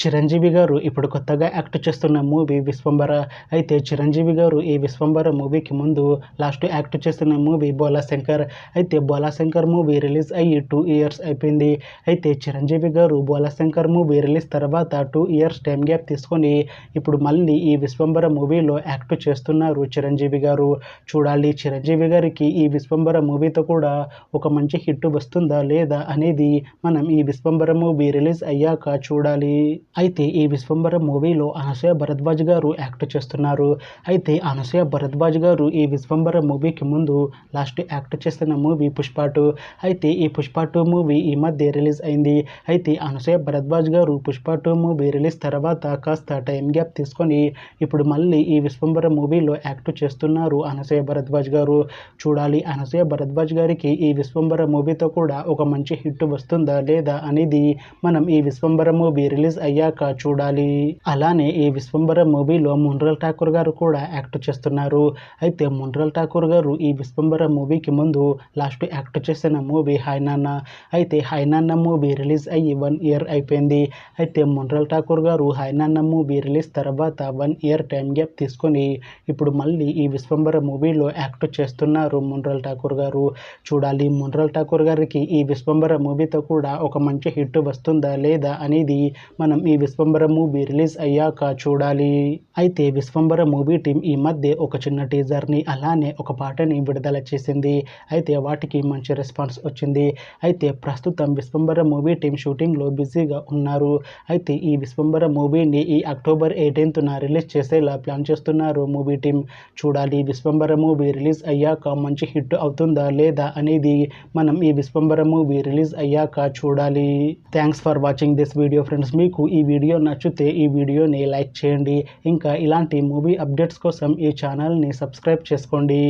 చిరంజీవి గారు ఇప్పుడు కొత్తగా యాక్ట్ చేస్తున్న మూవీ విశ్వంబర. అయితే చిరంజీవి గారు ఈ విశ్వంబర మూవీకి ముందు లాస్ట్ యాక్ట్ చేస్తున్న మూవీ బోలాశంకర్. అయితే బోలాశంకర్ మూవీ రిలీజ్ అయ్యి 2 ఇయర్స్ అయిపోయింది. అయితే చిరంజీవి గారు బోలాశంకర్ మూవీ రిలీజ్ తర్వాత 2 ఇయర్స్ టైం గ్యాప్ తీసుకొని ఇప్పుడు మళ్ళీ ఈ విశ్వంబర మూవీలో యాక్ట్ చేస్తున్నారు చిరంజీవి గారు. చూడాలి చిరంజీవి గారికి ఈ విశ్వంబర మూవీతో కూడా ఒక మంచి హిట్ వస్తుందా లేదా అనేది మనం ఈ విశ్వంబర మూవీ రిలీజ్ అయ్యాక చూడాలి. అయితే ఈ విశ్వంబర మూవీలో అనసూయ భరద్వాజ్ గారు యాక్ట్ చేస్తున్నారు. అయితే అనసూయ భరద్వాజ్ గారు ఈ విశ్వంబర మూవీకి ముందు లాస్ట్ యాక్ట్ చేస్తున్న మూవీ పుష్ప 2. అయితే ఈ పుష్ప 2 మూవీ ఈ మధ్య రిలీజ్ అయింది. అయితే అనసూయ భరద్వాజ్ గారు పుష్ప 2 మూవీ రిలీజ్ తర్వాత కాస్త టైం గ్యాప్ తీసుకొని ఇప్పుడు మళ్ళీ ఈ విశ్వంబర మూవీలో యాక్ట్ చేస్తున్నారు అనసూయ భరద్వాజ్ గారు. చూడాలి అనసూయ భరద్వాజ్ గారికి ఈ విశ్వంబర మూవీతో కూడా ఒక మంచి హిట్ వస్తుందా లేదా అనేది మనం ఈ విశ్వంబర మూవీ రిలీజ్ అయ్యాక చూడాలి. అలానే ఈ విశ్వంబర మూవీలో మున్రల్ ఠాకూర్ గారు కూడా యాక్ట్ చేస్తున్నారు. అయితే మున్రల్ ఠాకూర్ గారు ఈ విశ్వంబర మూవీకి ముందు లాస్ట్ యాక్ట్ చేసిన మూవీ హాయ్ నాన్న. అయితే హాయ్ నాన్న మూవీ రిలీజ్ అయ్యి 1 ఇయర్ అయిపోయింది. అయితే మున్రల్ ఠాకూర్ గారు హాయ్ నాన్న మూవీ రిలీజ్ తర్వాత 1 ఇయర్ టైం గ్యాప్ తీసుకొని ఇప్పుడు మళ్ళీ ఈ విశ్వంబర మూవీలో యాక్ట్ చేస్తున్నారు మున్రల్ ఠాకూర్ గారు. చూడాలి మున్రల్ ఠాకూర్ గారికి ఈ విశ్వంబర మూవీతో కూడా ఒక మంచి హిట్ వస్తుందా లేదా అనేది మనం ఈ విశ్వంబర మూవీ రిలీజ్ అయ్యాక చూడాలి. అయితే విశ్వంబర మూవీ టీం ఈ మధ్య ఒక చిన్న టీజర్ని అలానే ఒక పాటని విడుదల చేసింది. అయితే వాటికి మంచి రెస్పాన్స్ వచ్చింది. అయితే ప్రస్తుతం విశ్వంబర మూవీ టీం షూటింగ్లో బిజీగా ఉన్నారు. అయితే ఈ విశ్వంబర మూవీని ఈ అక్టోబర్ 18న రిలీజ్ చేసేలా ప్లాన్ చేస్తున్నారు మూవీ టీం. చూడాలి విశ్వంబర మూవీ రిలీజ్ అయ్యాక మంచి హిట్ అవుతుందా లేదా అనేది మనం ఈ విశ్వంబర మూవీ రిలీజ్ అయ్యాక చూడాలి. Thanks for watching this video friends. మీకు ఈ వీడియో నచ్చితే ఈ వీడియోని లైక్ చేయండి. ఇంకా ఇలాంటి మూవీ అప్డేట్స్ కోసం ఈ ఛానల్ని సబ్స్క్రైబ్ చేసుకోండి.